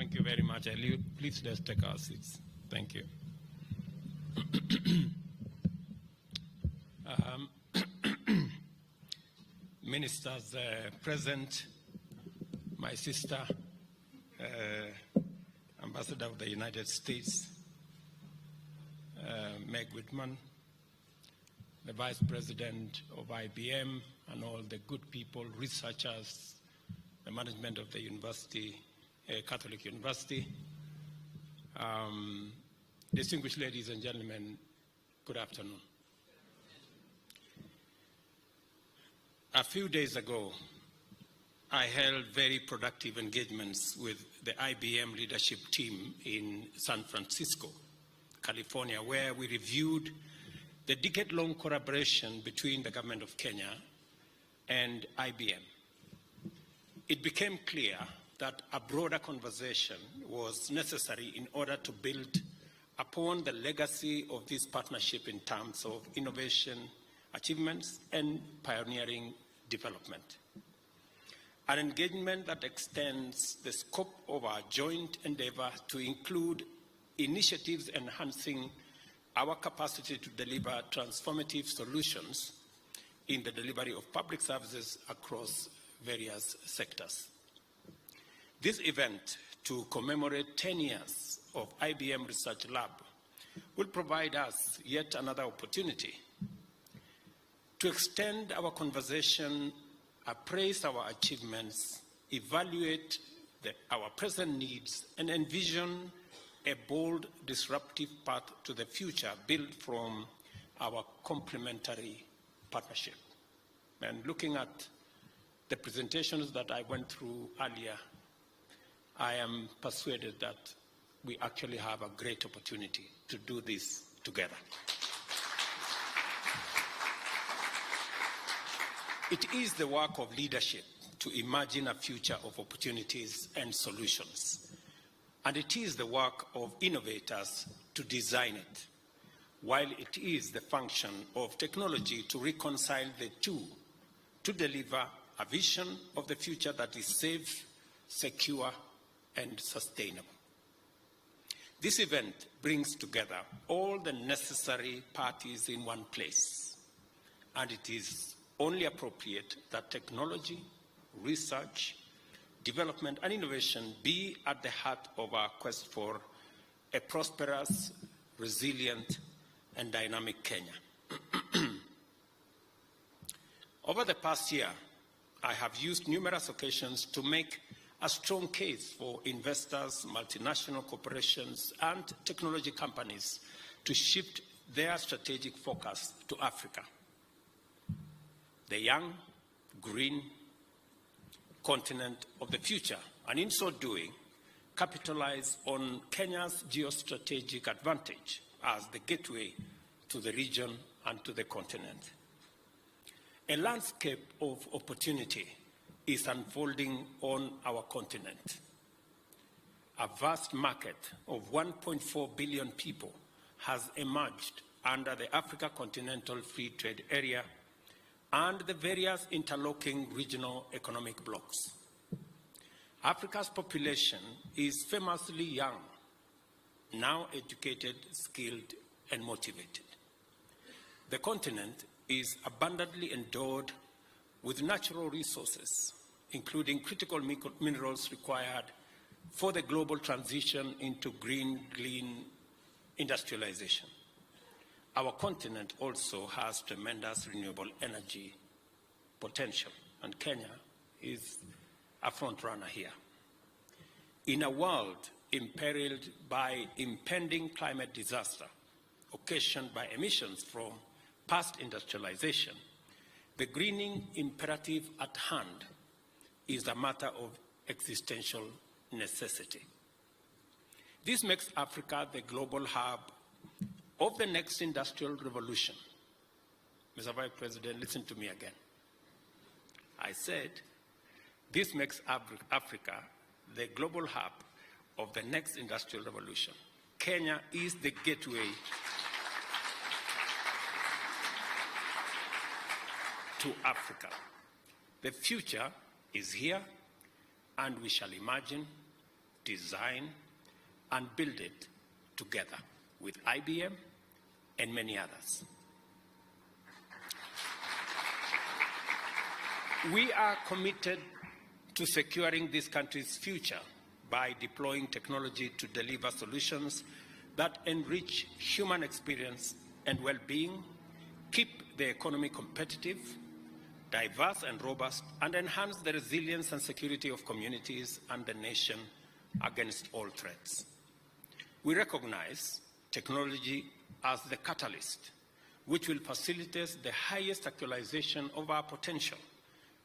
Thank you very much. Please let's take our seats. Thank you. Ministers present, my sister, Ambassador of the United States, Meg Whitman, the Vice President of IBM, and all the good people, researchers, the management of the university, Catholic University. Distinguished ladies and gentlemen, good afternoon. A few days ago, I held very productive engagements with the IBM leadership team in San Francisco, California, where we reviewed the decade-long collaboration between the government of Kenya and IBM. It became clear that a broader conversation was necessary in order to build upon the legacy of this partnership in terms of innovation, achievements, and pioneering development. An engagement that extends the scope of our joint endeavor to include initiatives enhancing our capacity to deliver transformative solutions in the delivery of public services across various sectors. This event, to commemorate 10 years of IBM Research Lab, will provide us yet another opportunity to extend our conversation, appraise our achievements, evaluate our present needs, and envision a bold, disruptive path to the future built from our complementary partnership. And looking at the presentations that I went through earlier, I am persuaded that we actually have a great opportunity to do this together. It is the work of leadership to imagine a future of opportunities and solutions. And it is the work of innovators to design it, while it is the function of technology to reconcile the two, to deliver a vision of the future that is safe, secure, and sustainable. This event brings together all the necessary parties in one place, and it is only appropriate that technology, research, development, and innovation be at the heart of our quest for a prosperous, resilient, and dynamic Kenya. Over the past year, I have used numerous occasions to make a strong case for investors, multinational corporations, and technology companies to shift their strategic focus to Africa. The young, green continent of the future, and in so doing, capitalize on Kenya's geostrategic advantage as the gateway to the region and to the continent. A landscape of opportunity is unfolding on our continent. A vast market of 1.4 billion people has emerged under the Africa Continental Free Trade Area and the various interlocking regional economic blocs. Africa's population is famously young, now educated, skilled, and motivated. The continent is abundantly endowed with natural resources, including critical minerals required for the global transition into green industrialization. Our continent also has tremendous renewable energy potential, and Kenya is a front runner here. In a world imperiled by impending climate disaster occasioned by emissions from past industrialization, the greening imperative at hand is a matter of existential necessity. This makes Africa the global hub of the next industrial revolution. Mr. Vice President, listen to me again. I said, this makes Africa the global hub of the next industrial revolution. Kenya is the gateway to Africa. The future is here, and we shall imagine, design, and build it together with IBM and many others. We are committed to securing this country's future by deploying technology to deliver solutions that enrich human experience and well-being, keep the economy competitive, diverse and robust, and enhance the resilience and security of communities and the nation against all threats. We recognize technology as the catalyst, which will facilitate the highest actualization of our potential,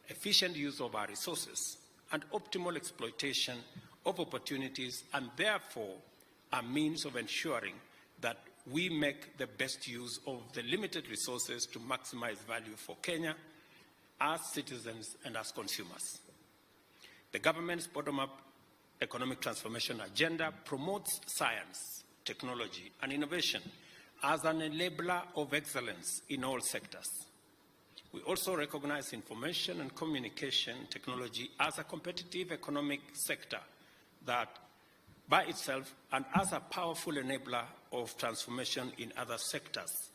efficient use of our resources, and optimal exploitation of opportunities, and therefore a means of ensuring that we make the best use of the limited resources to maximize value for Kenya as citizens and as consumers. The government's bottom-up economic transformation agenda promotes science, technology, and innovation as an enabler of excellence in all sectors. We also recognize information and communication technology as a competitive economic sector that by itself and as a powerful enabler of transformation in other sectors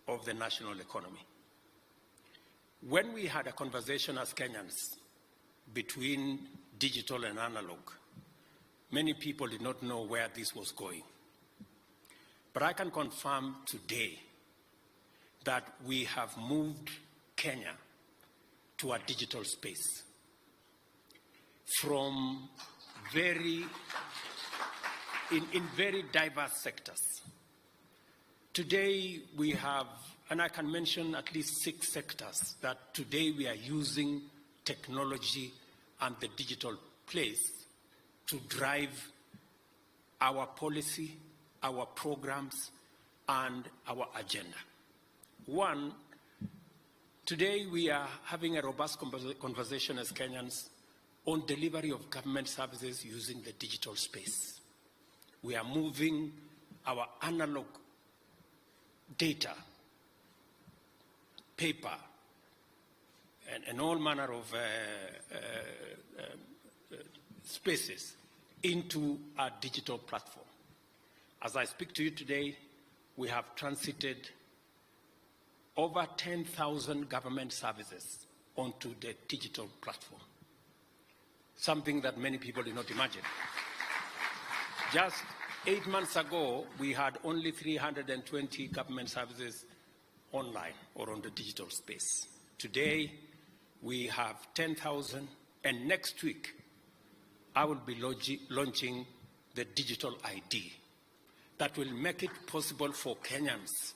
of the national economy. When we had a conversation as Kenyans between digital and analog, many people did not know where this was going. But I can confirm today that we have moved Kenya to a digital space from very diverse sectors. Today we have, and I can mention at least 6 sectors that today we are using technology and the digital place to drive our policy, our programs, and our agenda. One, today we are having a robust conversation as Kenyans on delivery of government services using the digital space. We are moving our analog data, paper, and all manner of spaces into a digital platform. As I speak to you today, we have transited over 10,000 government services onto the digital platform, something that many people did not imagine. Just 8 months ago, we had only 320 government services online or on the digital space. Today, we have 10,000, and next week, I will be launching the digital ID that will make it possible for Kenyans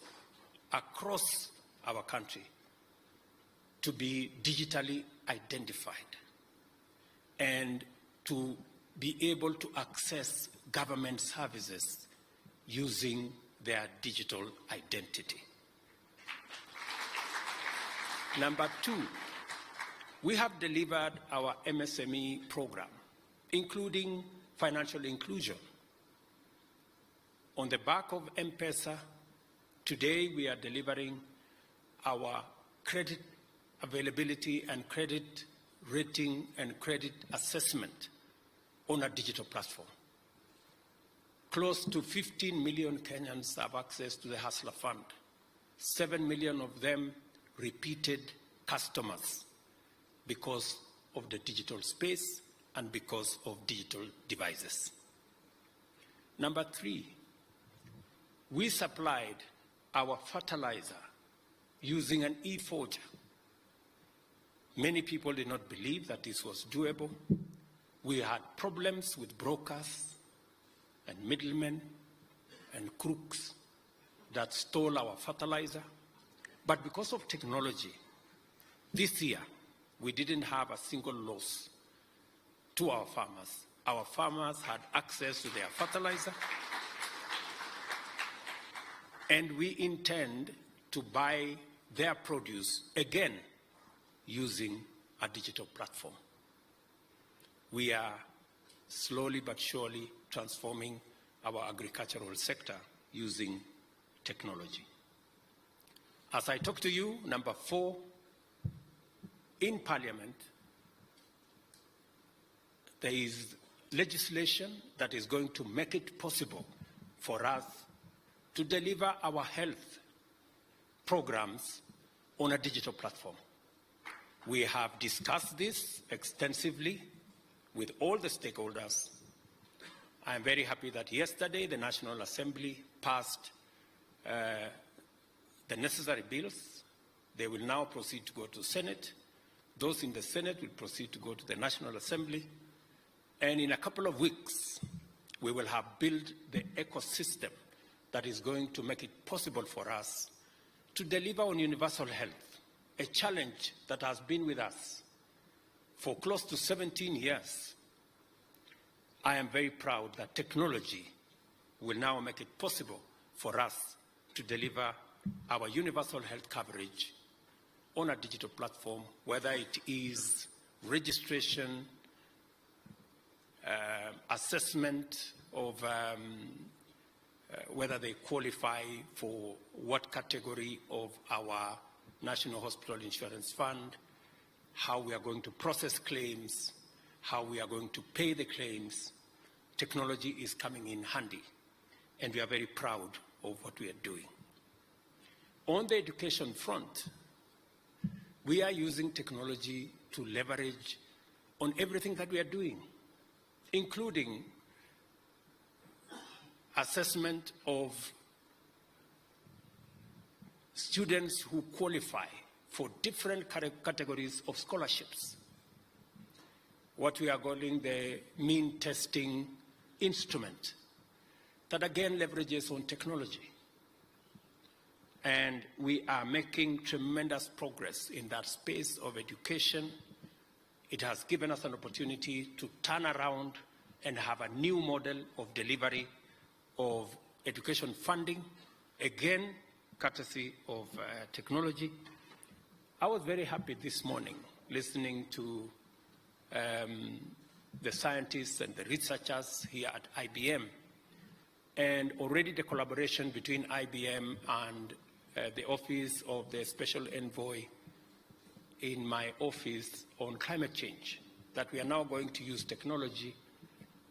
across our country to be digitally identified and to be able to access government services using their digital identity. Number 2, we have delivered our MSME program, including financial inclusion. On the back of M-Pesa, today we are delivering our credit availability and credit rating and credit assessment on a digital platform. Close to 15 million Kenyans have access to the Hustler Fund. 7 million of them repeated customers because of the digital space and because of digital devices. Number 3, we supplied our fertilizer using an e-forger. Many people did not believe that this was doable. We had problems with brokers and middlemen and crooks that stole our fertilizer. But because of technology, this year, we didn't have a single loss to our farmers. Our farmers had access to their fertilizer, and we intend to buy their produce again using a digital platform. We are slowly but surely transforming our agricultural sector using technology. As I talk to you, number 4, in Parliament, there is legislation that is going to make it possible for us to deliver our health programs on a digital platform. We have discussed this extensively with all the stakeholders. I am very happy that yesterday the National Assembly passed the necessary bills. They will now proceed to go to Senate. Those in the Senate will proceed to go to the National Assembly. And in a couple of weeks, we will have built the ecosystem that is going to make it possible for us to deliver on universal health, a challenge that has been with us for close to 17 years. I am very proud that technology will now make it possible for us to deliver our universal health coverage on a digital platform, whether it is registration, assessment of whether they qualify for what category of our National Hospital Insurance Fund, how we are going to process claims, how we are going to pay the claims. Technology is coming in handy, and we are very proud of what we are doing. On the education front, we are using technology to leverage on everything that we are doing, including assessment of students who qualify for different categories of scholarships. What we are calling the mean testing instrument that again leverages on technology. And we are making tremendous progress in that space of education. It has given us an opportunity to turn around and have a new model of delivery of education funding, again, courtesy of technology. I was very happy this morning listening to the scientists and the researchers here at IBM, and already the collaboration between IBM and the Office of the Special Envoy in my office on climate change, that we are now going to use technology,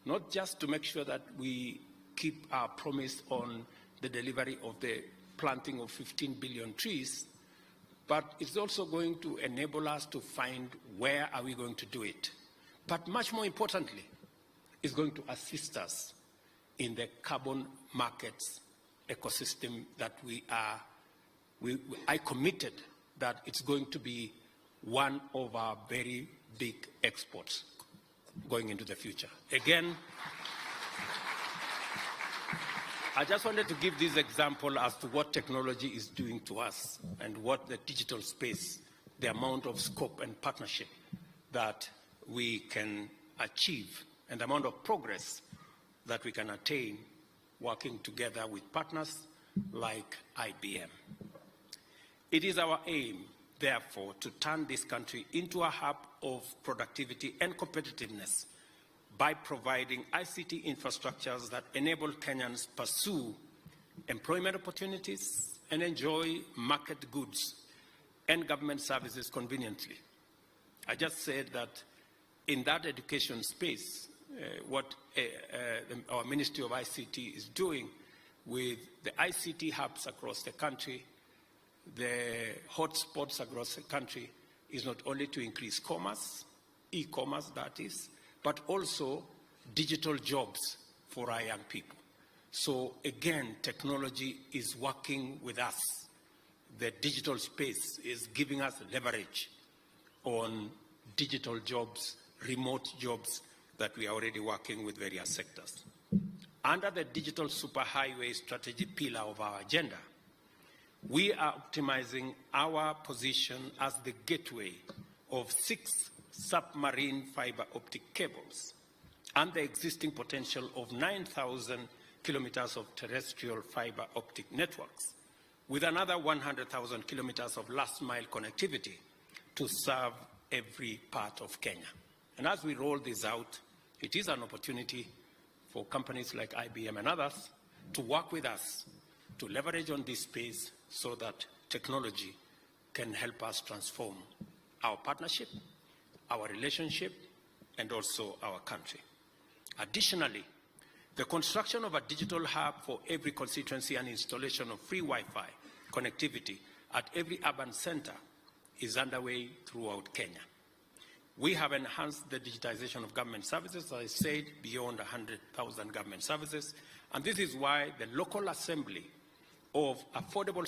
not just to make sure that we keep our promise on the delivery of the planting of 15 billion trees, but it's also going to enable us to find where are we going to do it. But much more importantly, it's going to assist us in the carbon markets ecosystem that I committed that it's going to be one of our very big exports going into the future. Again, I just wanted to give this example as to what technology is doing to us and what the digital space, the amount of scope and partnership that we can achieve and the amount of progress that we can attain working together with partners like IBM. It is our aim, therefore, to turn this country into a hub of productivity and competitiveness by providing ICT infrastructures that enable Kenyans pursue employment opportunities and enjoy market goods and government services conveniently. I just said that in that education space, what our Ministry of ICT is doing with the ICT hubs across the country, the hotspots across the country, is not only to increase commerce, e-commerce that is, but also digital jobs for our young people. So again, technology is working with us. The digital space is giving us leverage on digital jobs, remote jobs that we are already working with various sectors. Under the digital superhighway strategy pillar of our agenda, we are optimizing our position as the gateway of 6 submarine fiber optic cables and the existing potential of 9,000 kilometers of terrestrial fiber optic networks, with another 100,000 kilometers of last mile connectivity to serve every part of Kenya. And as we roll this out, it is an opportunity for companies like IBM and others to work with us to leverage on this space so that technology can help us transform our partnership, our relationship, and also our country. Additionally, the construction of a digital hub for every constituency and installation of free Wi-Fi connectivity at every urban center is underway throughout Kenya. We have enhanced the digitization of government services, as I said, beyond 100,000 government services, and this is why the local assembly of affordable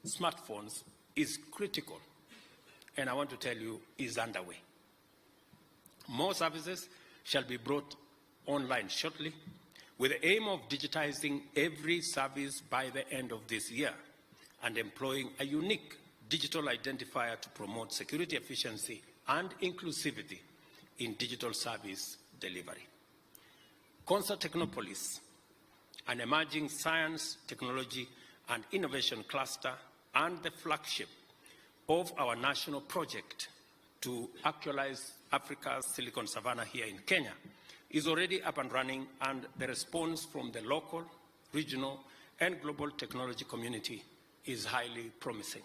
smartphones is critical, and I want to tell you, is underway. More services shall be brought online shortly, with the aim of digitizing every service by the end of this year and employing a unique digital identifier to promote security, efficiency, and inclusivity in digital service delivery. Consa Technopolis, an emerging science, technology, and innovation cluster, and the flagship of our national project to actualize Africa's Silicon Savannah here in Kenya, is already up and running, and the response from the local, regional, and global technology community is highly promising.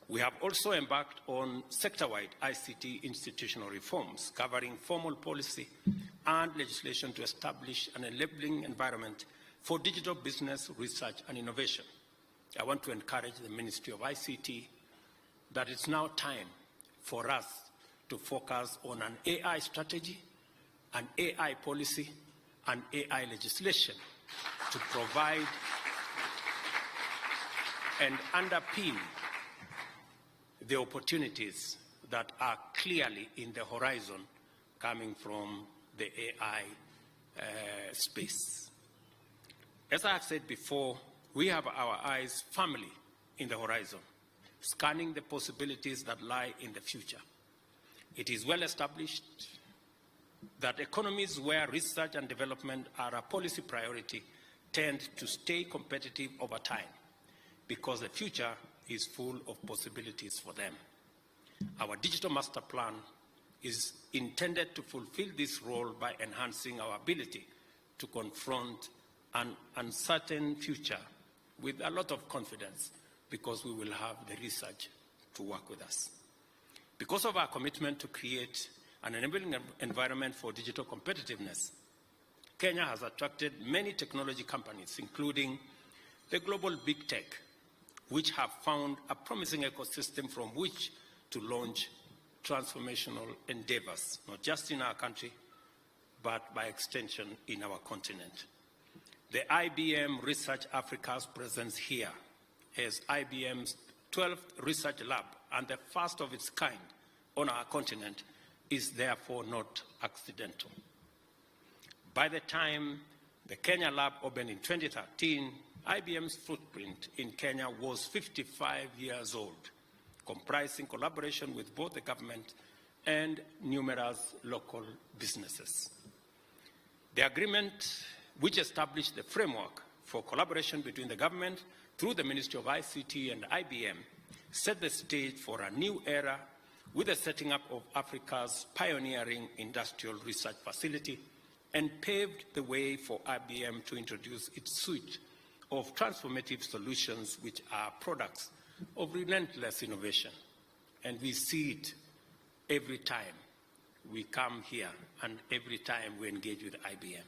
We have also embarked on sector-wide ICT institutional reforms covering formal policy and legislation to establish an enabling environment for digital business, research, and innovation. I want to encourage the Ministry of ICT that it's now time for us to focus on an AI strategy, an AI policy, and AI legislation to provide and underpin the opportunities that are clearly in the horizon coming from the AI space. As I have said before, we have our eyes firmly in the horizon, scanning the possibilities that lie in the future. It is well established that economies where research and development are a policy priority tend to stay competitive over time because the future is full of possibilities for them. Our digital master plan is intended to fulfill this role by enhancing our ability to confront an uncertain future with a lot of confidence because we will have the research to work with us. Because of our commitment to create an enabling environment for digital competitiveness, Kenya has attracted many technology companies, including the global big tech, which have found a promising ecosystem from which to launch transformational endeavors, not just in our country, but by extension in our continent. The IBM Research Africa's presence here as IBM's 12th research lab and the first of its kind on our continent is therefore not accidental. By the time the Kenya lab opened in 2013, IBM's footprint in Kenya was 55 years old, comprising collaboration with both the government and numerous local businesses. The agreement, which established the framework for collaboration between the government through the Ministry of ICT and IBM, set the stage for a new era with the setting up of Africa's pioneering industrial research facility and paved the way for IBM to introduce its suite of transformative solutions, which are products of relentless innovation. And we see it every time we come here and every time we engage with IBM.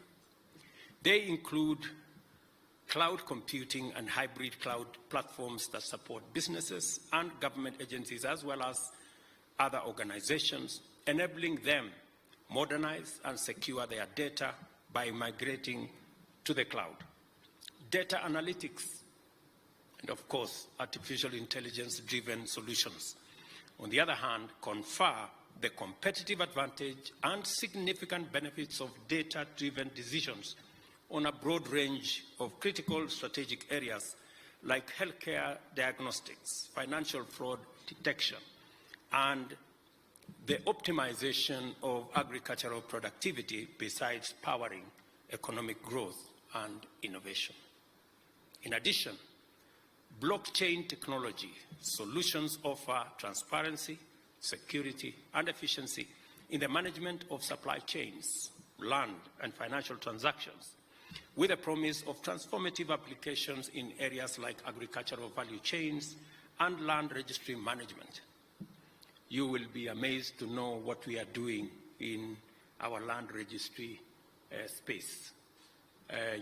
They include cloud computing and hybrid cloud platforms that support businesses and government agencies as well as other organizations, enabling them modernize and secure their data by migrating to the cloud. Data analytics, and of course, artificial intelligence-driven solutions, on the other hand, confer the competitive advantage and significant benefits of data-driven decisions on a broad range of critical strategic areas like healthcare diagnostics, financial fraud detection, and the optimization of agricultural productivity besides powering economic growth and innovation. In addition, blockchain technology solutions offer transparency, security, and efficiency in the management of supply chains, land, and financial transactions, with a promise of transformative applications in areas like agricultural value chains and land registry management. You will be amazed to know what we are doing in our land registry space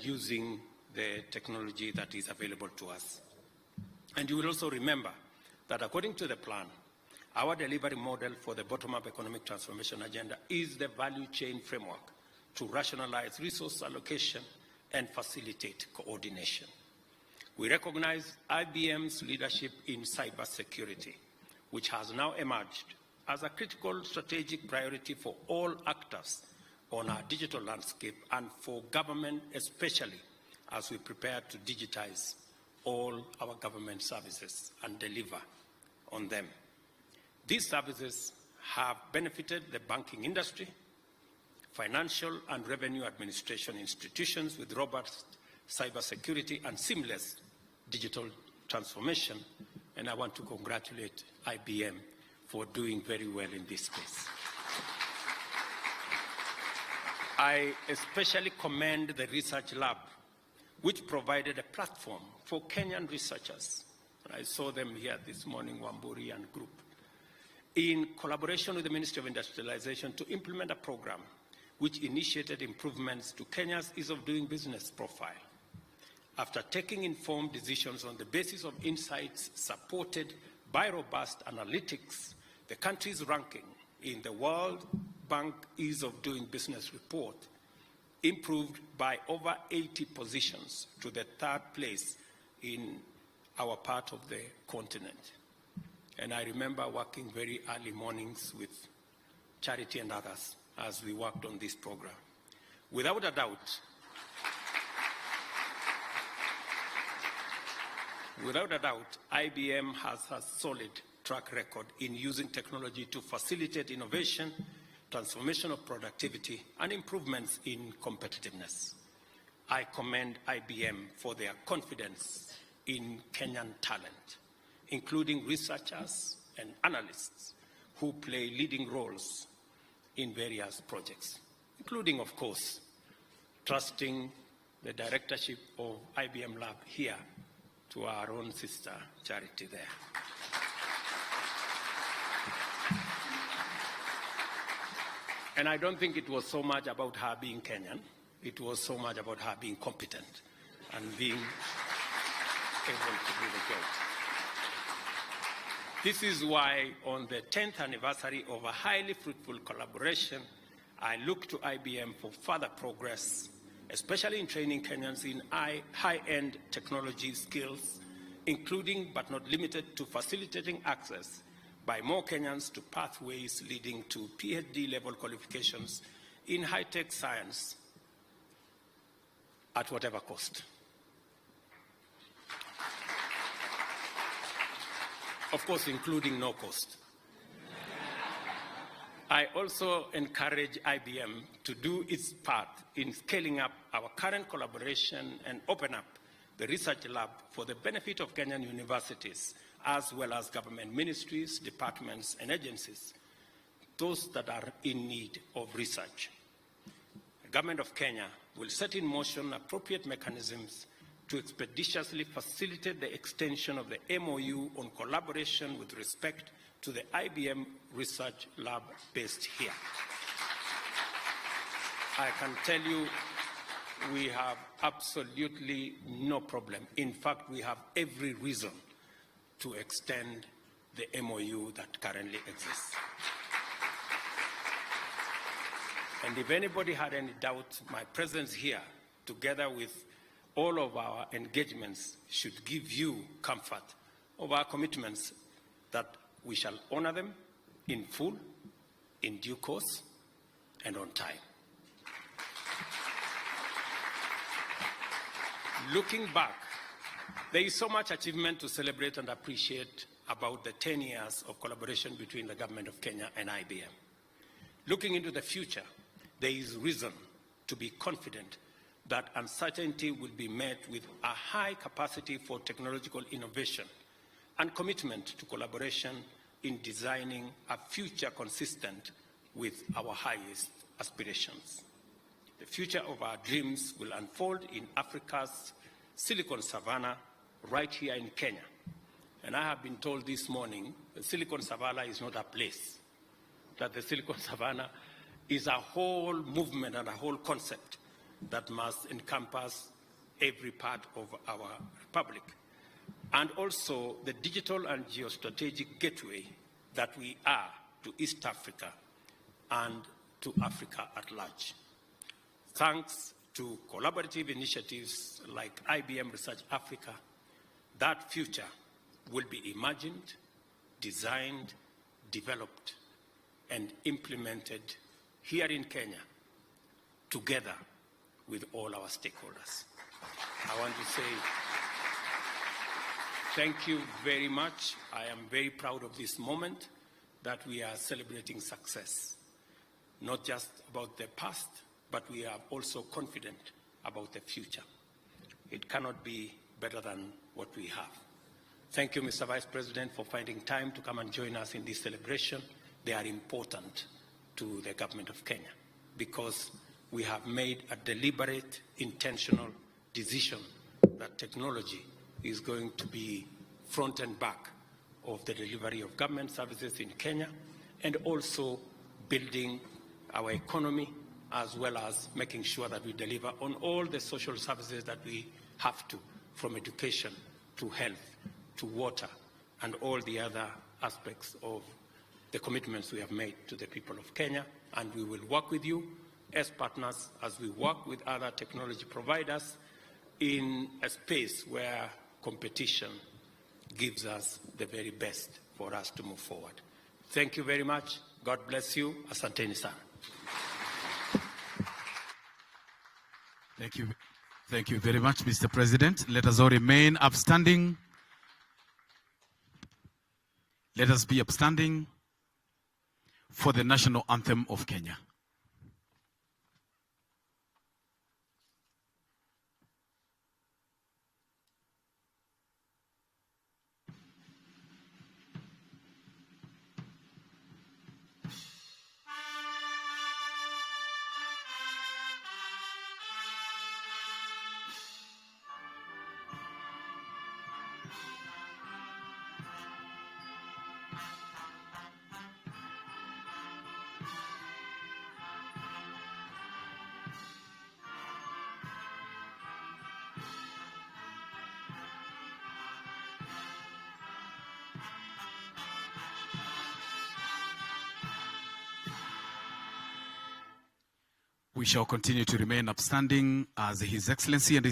using the technology that is available to us. And you will also remember that according to the plan, our delivery model for the bottom-up economic transformation agenda is the value chain framework to rationalize resource allocation and facilitate coordination. We recognize IBM's leadership in cybersecurity, which has now emerged as a critical strategic priority for all actors on our digital landscape and for government especially as we prepare to digitize all our government services and deliver on them. These services have benefited the banking industry, financial and revenue administration institutions with robust cybersecurity and seamless digital transformation, and I want to congratulate IBM for doing very well in this space. I especially commend the research lab, which provided a platform for Kenyan researchers. I saw them here this morning, Wamburi and group, in collaboration with the Ministry of Industrialization to implement a program which initiated improvements to Kenya's ease of doing business profile. After taking informed decisions on the basis of insights supported by robust analytics, the country's ranking in the World Bank Ease of Doing Business report improved by over 80 positions to the 3rd place in our part of the continent. And I remember working very early mornings with Charity and others as we worked on this program. Without a doubt, IBM has a solid track record in using technology to facilitate innovation, transformation of productivity, and improvements in competitiveness. I commend IBM for their confidence in Kenyan talent, including researchers and analysts who play leading roles in various projects, including, of course, trusting the directorship of IBM Lab here to our own sister, Charity, there. And I don't think it was so much about her being Kenyan. It was so much about her being competent and being able to do the job. This is why on the 10th anniversary of a highly fruitful collaboration, I look to IBM for further progress, especially in training Kenyans in high-end technology skills, including but not limited to facilitating access by more Kenyans to pathways leading to PhD-level qualifications in high-tech science at whatever cost. Of course, including no cost. I also encourage IBM to do its part in scaling up our current collaboration and open up the research lab for the benefit of Kenyan universities, as well as government ministries, departments, and agencies, those that are in need of research. The government of Kenya will set in motion appropriate mechanisms to expeditiously facilitate the extension of the MOU on collaboration with respect to the IBM research lab based here. I can tell you we have absolutely no problem. In fact, we have every reason to extend the MOU that currently exists. And if anybody had any doubt, my presence here, together with all of our engagements, should give you comfort of our commitments that we shall honor them in full, in due course, and on time. Looking back, there is so much achievement to celebrate and appreciate about the 10 years of collaboration between the government of Kenya and IBM. Looking into the future, there is reason to be confident that uncertainty will be met with a high capacity for technological innovation and commitment to collaboration in designing a future consistent with our highest aspirations. The future of our dreams will unfold in Africa's Silicon Savannah, right here in Kenya. And I have been told this morning that Silicon Savannah is not a place, that the Silicon Savannah is a whole movement and a whole concept that must encompass every part of our republic, and also the digital and geostrategic gateway that we are to East Africa and to Africa at large. Thanks to collaborative initiatives like IBM Research Africa, that future will be imagined, designed, developed, and implemented here in Kenya, together with all our stakeholders. I want to say thank you very much. I am very proud of this moment that we are celebrating success, not just about the past, but we are also confident about the future. It cannot be better than what we have. Thank you, Mr. Vice President, for finding time to come and join us in this celebration. They are important to the government of Kenya because we have made a deliberate, intentional decision that technology is going to be front and back of the delivery of government services in Kenya, and also building our economy, as well as making sure that we deliver on all the social services that we have to, from education to health to water and all the other aspects of the commitments we have made to the people of Kenya. And we will work with you as partners as we work with other technology providers in a space where competition gives us the very best for us to move forward. Thank you very much. God bless you. Asanteni sana. Thank you. Thank you very much, Mr. President. Let us all remain upstanding. Let us be upstanding for the national anthem of Kenya. We shall continue to remain upstanding as His Excellency and His